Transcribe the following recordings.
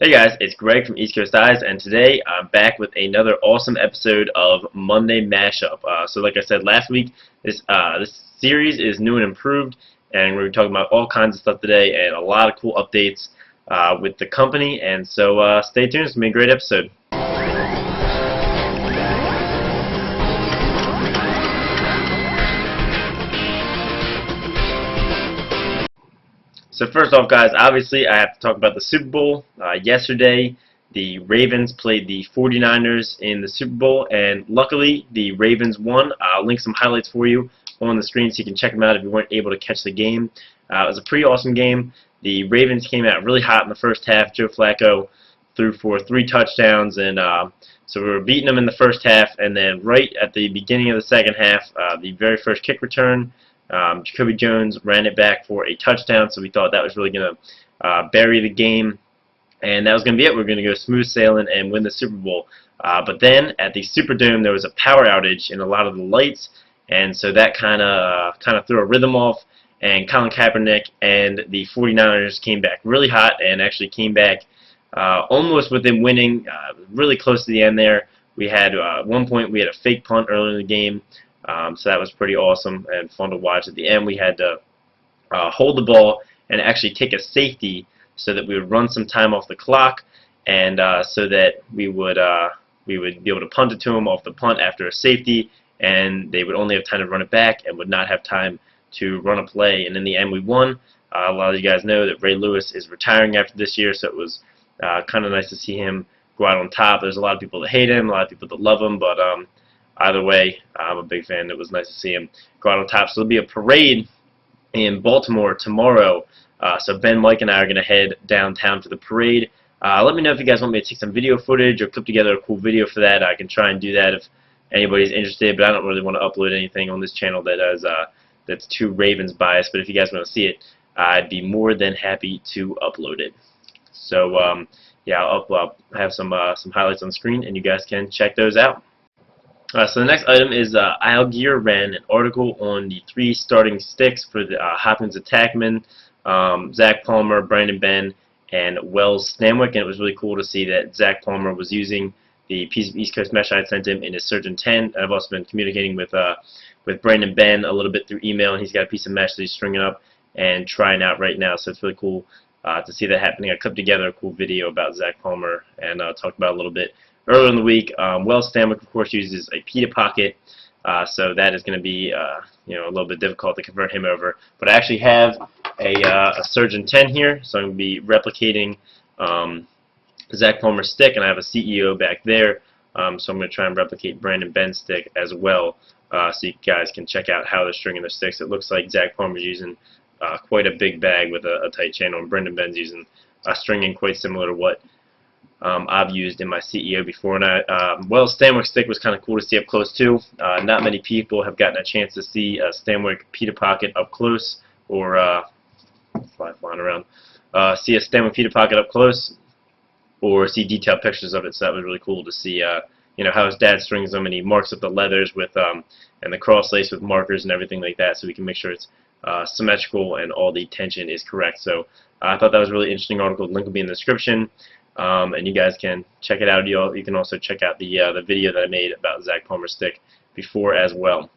Hey guys, it's Greg from East Coast Eyes, and today I'm back with another awesome episode of Monday Mashup. So like I said last week, this series is new and improved, and we're talking about all kinds of stuff today and a lot of cool updates with the company, and so stay tuned. It's going to be a great episode. So first off, guys, obviously I have to talk about the Super Bowl. Yesterday, the Ravens played the 49ers in the Super Bowl, and luckily the Ravens won. I'll link some highlights for you on the screen so you can check them out if you weren't able to catch the game. It was a pretty awesome game. The Ravens came out really hot in the first half. Joe Flacco threw for 3 touchdowns, and so we were beating them in the first half, and then right at the beginning of the second half, the very first kick return, Jacoby Jones ran it back for a touchdown, so we thought that was really going to bury the game, and that was going to be it. We were going to go smooth sailing and win the Super Bowl. But then at the Superdome, there was a power outage in a lot of the lights, and so that kind of threw a rhythm off, and Colin Kaepernick and the 49ers came back really hot and actually came back almost within winning, really close to the end there. We had at one point we had a fake punt early in the game. So that was pretty awesome and fun to watch. At the end, we had to hold the ball and actually take a safety so that we would run some time off the clock, and so that we would be able to punt it to them off the punt after a safety, and they would only have time to run it back and would not have time to run a play. And in the end, we won. A lot of you guys know that Ray Lewis is retiring after this year, so it was kind of nice to see him go out on top. There's a lot of people that hate him, a lot of people that love him, but either way, I'm a big fan. It was nice to see him go out on top. So there'll be a parade in Baltimore tomorrow. So Ben, Mike, and I are going to head downtown for the parade. Let me know if you guys want me to take some video footage or clip together a cool video for that. I can try and do that if anybody's interested, but I don't really want to upload anything on this channel that is that's too Ravens biased. But if you guys want to see it, I'd be more than happy to upload it. So yeah, I'll have some highlights on the screen, and you guys can check those out. So the next item is Al Gear ran an article on the 3 starting sticks for the Hopkins attackman, Zach Palmer, Brandon Ben, and Wells Stanwyck, and it was really cool to see that Zach Palmer was using the piece of East Coast mesh I had sent him in his Surgeon 10. I've also been communicating with Brandon Ben a little bit through email, and he's got a piece of mesh that he's stringing up and trying out right now, so it's really cool to see that happening. I clipped together a cool video about Zach Palmer and talked about it a little bit earlier in the week. Wells Stanwyck, of course, uses a pita pocket, so that is going to be a little bit difficult to convert him over. But I actually have a Surgeon 10 here, so I'm going to be replicating Zach Palmer's stick, and I have a CEO back there, so I'm going to try and replicate Brandon Ben's stick as well, so you guys can check out how they're stringing their sticks. It looks like Zach Palmer's using quite a big bag with a tight channel, and Brandon Ben's using stringing quite similar to what I've used in my CEO before. And Wells Stanwyck stick was kind of cool to see up close too. Not many people have gotten a chance to see a Stanwyck pita pocket up close, or flying around, see a Stanwyck pita pocket up close, or see detailed pictures of it. So that was really cool to see. How his dad strings them, and he marks up the leathers with and the cross lace with markers and everything like that, so we can make sure it's symmetrical and all the tension is correct. So I thought that was a really interesting article. The link will be in the description. And you guys can check it out. You can also check out the video that I made about Zach Palmer's stick before as well.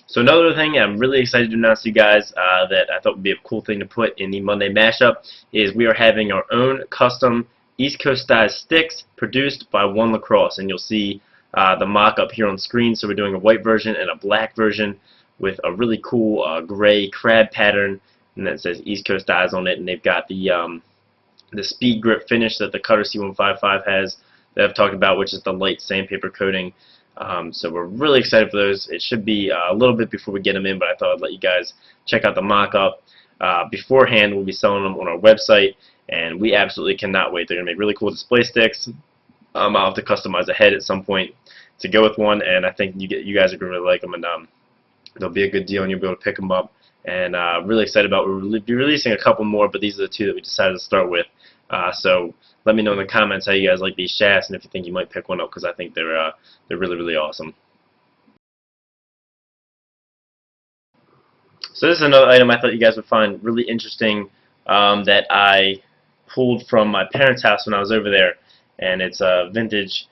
So another thing I'm really excited to announce to you guys that I thought would be a cool thing to put in the Monday Mashup is we are having our own custom East Coast style sticks produced by One Lacrosse, and you'll see the mock-up here on screen. So we're doing a white version and a black version with a really cool gray crab pattern, and that says East Coast Eyes on it, and they've got the speed grip finish that the Cutter C155 has that I've talked about, which is the light sandpaper coating. So we're really excited for those. It should be a little bit before we get them in, but I thought I'd let you guys check out the mock-up beforehand. We'll be selling them on our website, and we absolutely cannot wait. They're going to make really cool display sticks. I'll have to customize a head at some point to go with one, and I think you guys are going to really like them, and they'll be a good deal, and you'll be able to pick them up. And really excited about it. We'll be releasing a couple more, but these are the 2 that we decided to start with. So let me know in the comments how you guys like these shafts, and if you think you might pick one up, because I think they're really, really awesome. So this is another item I thought you guys would find really interesting that I pulled from my parents' house when I was over there, and it's a vintage,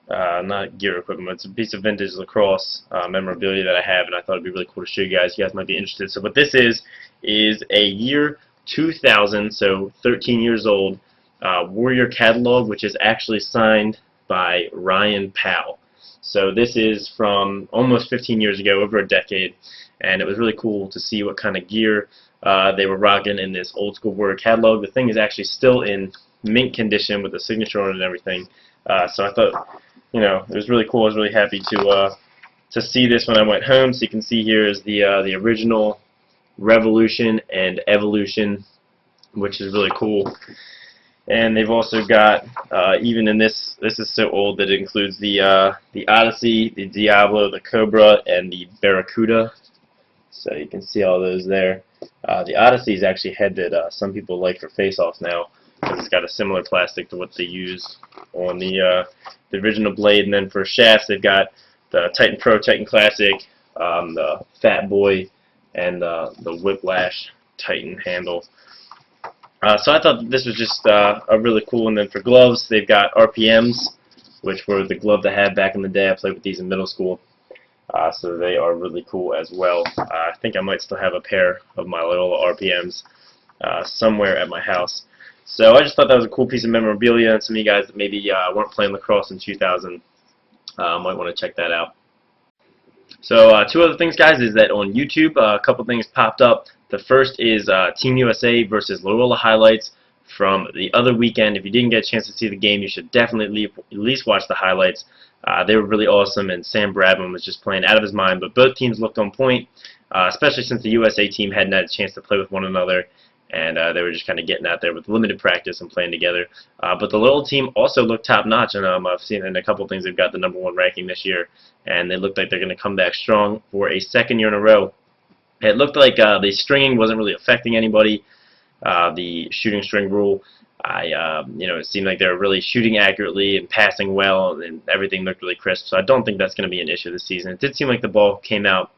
not gear equipment, it's a piece of vintage lacrosse memorabilia that I have, and I thought it'd be really cool to show you guys. You guys might be interested. So what this is a year 2000, so 13 years old, Warrior catalog, which is actually signed by Ryan Powell. So this is from almost 15 years ago, over a decade, and it was really cool to see what kind of gear they were rocking in this old school Warrior catalog. The thing is actually still in mint condition with the signature on it and everything. So I thought, you know, it was really cool. I was really happy to see this when I went home. So you can see here is the original Revolution and Evolution, which is really cool. And they've also got, even in this is so old that it includes the Odyssey, the Diablo, the Cobra, and the Barracuda. So you can see all those there. The Odyssey is actually a head that some people like for face-offs now, because it's got a similar plastic to what they used on the original blade. And then for shafts, they've got the Titan Pro, Titan Classic, the Fat Boy, and the Whiplash Titan handle. So I thought that this was just a really cool. And then for gloves, they've got RPMs, which were the glove I had back in the day. I played with these in middle school. So they are really cool as well. I think I might still have a pair of my Loyola RPMs somewhere at my house. So I just thought that was a cool piece of memorabilia, and some of you guys that maybe weren't playing lacrosse in 2000 might want to check that out. So two other things, guys, is that on YouTube a couple things popped up. The first is Team USA versus Loyola highlights from the other weekend. If you didn't get a chance to see the game, you should definitely at least watch the highlights. They were really awesome, and Sam Bradman was just playing out of his mind. But both teams looked on point, especially since the USA team hadn't had a chance to play with one another, and they were just kind of getting out there with limited practice and playing together. But the Loyola team also looked top-notch, and I've seen in a couple of things they've got the #1 ranking this year, and they look like they're going to come back strong for a second year in a row. It looked like the stringing wasn't really affecting anybody. The shooting string rule, it seemed like they were really shooting accurately and passing well, and everything looked really crisp. So I don't think that's going to be an issue this season. It did seem like the ball came out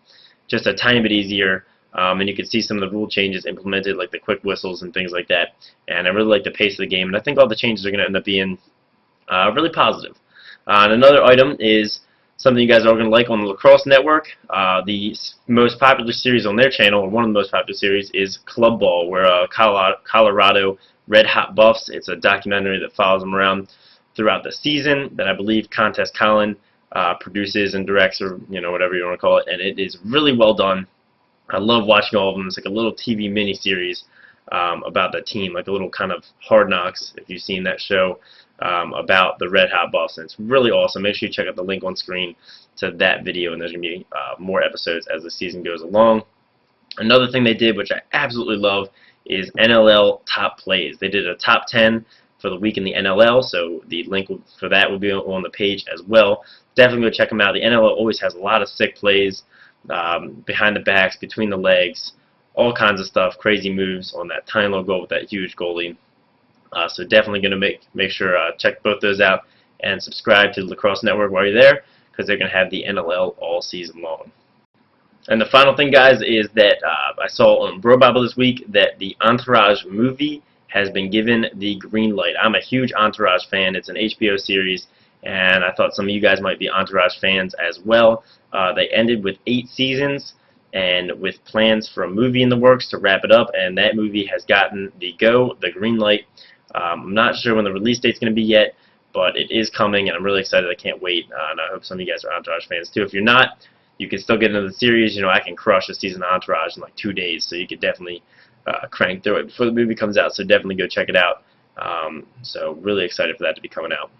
just a tiny bit easier, and you could see some of the rule changes implemented, like the quick whistles and things like that. And I really like the pace of the game, and I think all the changes are going to end up being really positive. And another item is something you guys are going to like on the Lacrosse Network. The most popular series on their channel, or one of the most popular series, is Club Ball, where Colorado Red Hot Buffs. It's a documentary that follows them around throughout the season that I believe Contest Colin produces and directs, or whatever you want to call it, and it is really well done. I love watching all of them. It's like a little TV mini-series about the team, like a little kind of Hard Knocks, if you've seen that show, about the Red Hot Buffs, and it's really awesome. Make sure you check out the link on screen to that video, and there's going to be more episodes as the season goes along. Another thing they did, which I absolutely love, is NLL top plays. They did a top 10 for the week in the NLL, so the link for that will be on the page as well. Definitely go check them out. The NLL always has a lot of sick plays, behind the backs, between the legs, all kinds of stuff, crazy moves on that tiny little goal with that huge goalie. So definitely going to make sure check both those out and subscribe to the Lacrosse Network while you're there, because they're going to have the NLL all season long. And the final thing, guys, is that I saw on Bro Bible this week that the Entourage movie has been given the green light. I'm a huge Entourage fan. It's an HBO series, and I thought some of you guys might be Entourage fans as well. They ended with 8 seasons, and with plans for a movie in the works to wrap it up, and that movie has gotten the green light. I'm not sure when the release date's going to be yet, but it is coming, and I'm really excited. I can't wait, and I hope some of you guys are Entourage fans too. If you're not, you can still get into the series. I can crush a season of Entourage in like 2 days, so you could definitely crank through it before the movie comes out, so definitely go check it out. So really excited for that to be coming out.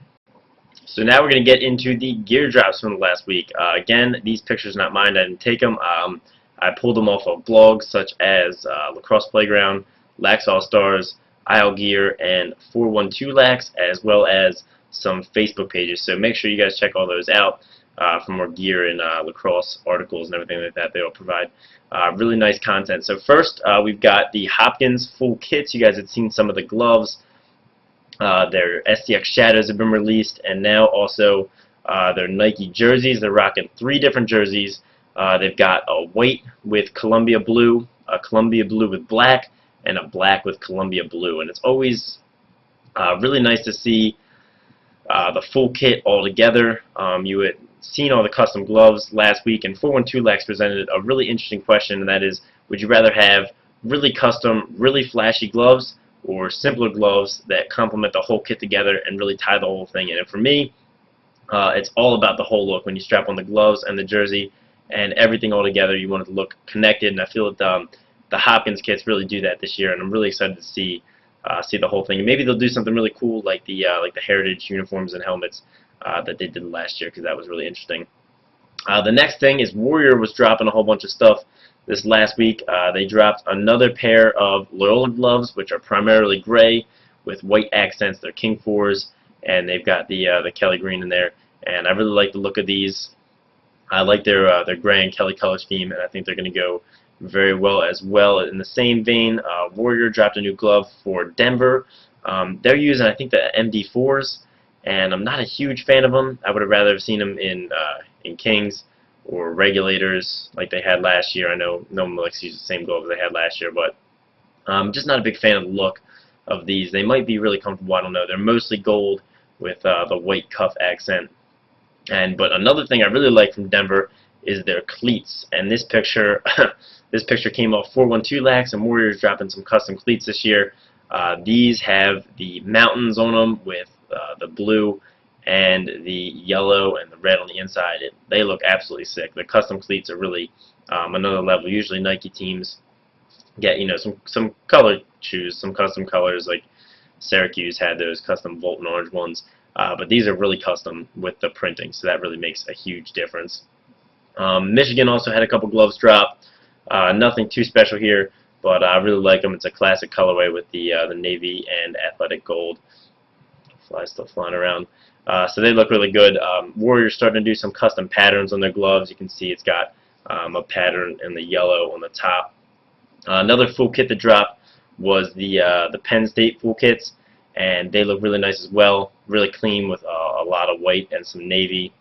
So now we're going to get into the gear drops from the last week. Again, these pictures are not mine. I didn't take them. I pulled them off of blogs such as Lacrosse Playground, Lax All-Stars, Isle Gear, and 412 Lax, as well as some Facebook pages. So make sure you guys check all those out for more gear and lacrosse articles and everything like that. They will provide really nice content. So first, we've got the Hopkins full kits. You guys have seen some of the gloves. Their STX Shadows have been released, and now also their Nike jerseys. They're rocking 3 different jerseys. They've got a white with Columbia blue, a Columbia blue with black, and a black with Columbia blue. And it's always Really nice to see the full kit all together. You had seen all the custom gloves last week, and 412 Lax presented a really interesting question, and that is, would you rather have really custom, really flashy gloves, or simpler gloves that complement the whole kit together and really tie the whole thing in? And for me, it's all about the whole look when you strap on the gloves and the jersey and everything all together. You want it to look connected, and I feel that the Hopkins kits really do that this year, and I'm really excited to see the whole thing. And maybe they'll do something really cool like the heritage uniforms and helmets that they did last year, because that was really interesting. The next thing is Warrior was dropping a whole bunch of stuff this last week. They dropped another pair of Loyola gloves, which are primarily gray with white accents. They're King 4s, and they've got the Kelly green in there. And I really like the look of these. I like their gray and Kelly color scheme, and I think they're going to go very well as well. In the same vein, Warrior dropped a new glove for Denver. They're using, I think, the MD4s, and I'm not a huge fan of them. I would have rather have seen them in Kings or Regulators like they had last year. I know no one likes to use the same gloves they had last year, but I'm just not a big fan of the look of these. They might be really comfortable. I don't know. They're mostly gold with the white cuff accent. But another thing I really like from Denver is their cleats. And this picture, this picture came off 412 Lax, and Warriors dropping some custom cleats this year. These have the mountains on them with the blue and the yellow and the red on the inside. They look absolutely sick. The custom cleats are really another level. Usually Nike teams get some colored shoes, some custom colors, like Syracuse had those custom Volt and orange ones. But these are really custom with the printing, so that really makes a huge difference. Michigan also had a couple gloves drop. Nothing too special here, but I really like them. It's a classic colorway with the navy and athletic gold. Flies still flying around. So they look really good. Warriors starting to do some custom patterns on their gloves. You can see it's got a pattern in the yellow on the top. Another full kit that dropped was the Penn State full kits, and they look really nice as well. Really clean with a lot of white and some navy.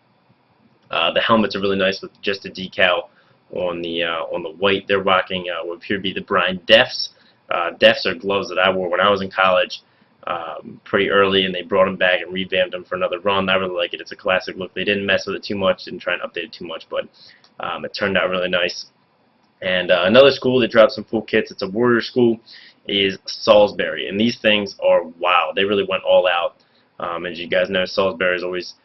The helmets are really nice with just a decal on the white. They're rocking what appear to be the Brian Defs. Defs are gloves that I wore when I was in college pretty early, and they brought them back and revamped them for another run. I really like it. It's a classic look. They didn't mess with it too much, didn't try and update it too much, but it turned out really nice. And another school that dropped some full kits, it's a Warrior school, is Salisbury. And these things are wow. They really went all out. As you guys know, Salisbury is always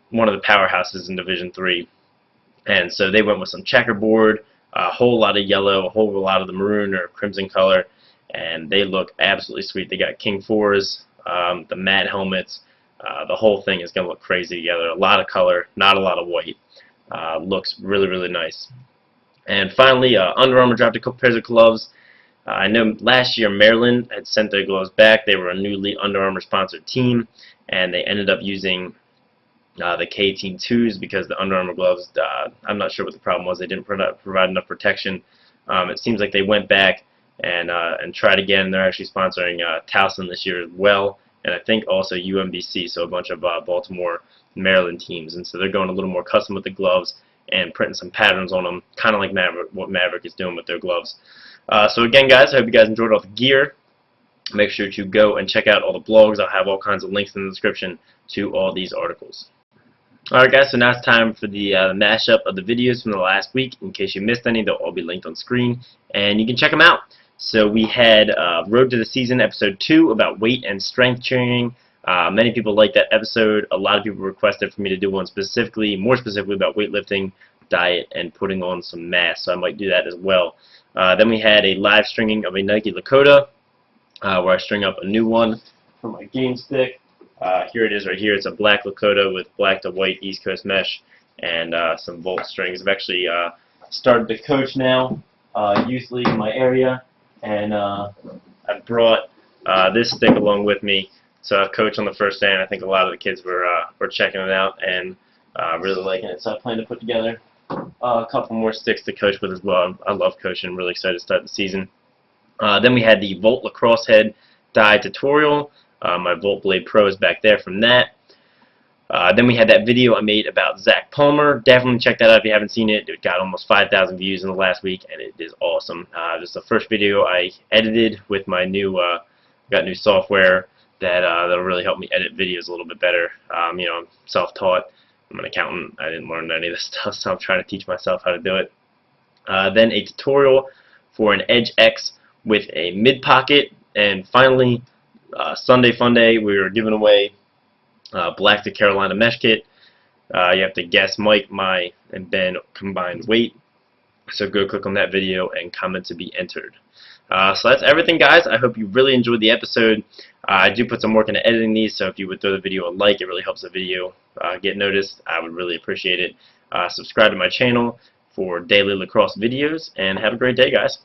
one of the powerhouses in Division III. And so they went with some checkerboard, a whole lot of yellow, a whole lot of the maroon or crimson color, and they look absolutely sweet. They got King 4s, the matte helmets. The whole thing is going to look crazy together. A lot of color, not a lot of white. Looks really, really nice. And finally, Under Armour dropped a couple pairs of gloves. I know last year Maryland had sent their gloves back. They were a newly Under Armour sponsored team, and they ended up using the K-Team 2s because the Under Armour gloves, I'm not sure what the problem was. They didn't provide enough protection. It seems like they went back and tried again. They're actually sponsoring Towson this year as well, and I think also UMBC, so a bunch of Baltimore, Maryland teams. And so they're going a little more custom with the gloves and printing some patterns on them, kind of like what Maverick is doing with their gloves. So again, guys, I hope you guys enjoyed all the gear. Make sure to go and check out all the blogs. I'll have all kinds of links in the description to all these articles. Alright guys, so now it's time for the mashup of the videos from the last week. In case you missed any, they'll all be linked on screen, and you can check them out. So we had Road to the Season episode 2 about weight and strength training. Many people liked that episode. A lot of people requested for me to do one specifically, more specifically about weightlifting, diet, and putting on some mass, so I might do that as well. Then we had a live stringing of a Nike Lakota, where I string up a new one for my game stick. Here it is right here. It's a black Lakota with black to white East Coast mesh and some Volt strings. I've actually started to coach now, youth league in my area, and I brought this stick along with me. So I coached on the first day, and I think a lot of the kids were checking it out and really liking it. So I plan to put together a couple more sticks to coach with as well. I love coaching. I'm really excited to start the season. Then we had the Volt Lacrosse head die tutorial. My Volt Blade Pro is back there from that. Then we had that video I made about Zach Palmer. Definitely check that out if you haven't seen it. It got almost 5,000 views in the last week, and it is awesome. This is the first video I edited with my new, got new software that'll really help me edit videos a little bit better. I'm self-taught. I'm an accountant. I didn't learn any of this stuff, so I'm trying to teach myself how to do it. Then a tutorial for an Edge X with a mid pocket, and finally Sunday Fun Day, we were giving away Black to Carolina mesh kit. You have to guess Mike, my, and Ben combined weight. So go click on that video and comment to be entered. So that's everything, guys. I hope you really enjoyed the episode. I do put some work into editing these, so if you would throw the video a like, it really helps the video get noticed. I would really appreciate it. Subscribe to my channel for daily lacrosse videos, and have a great day, guys.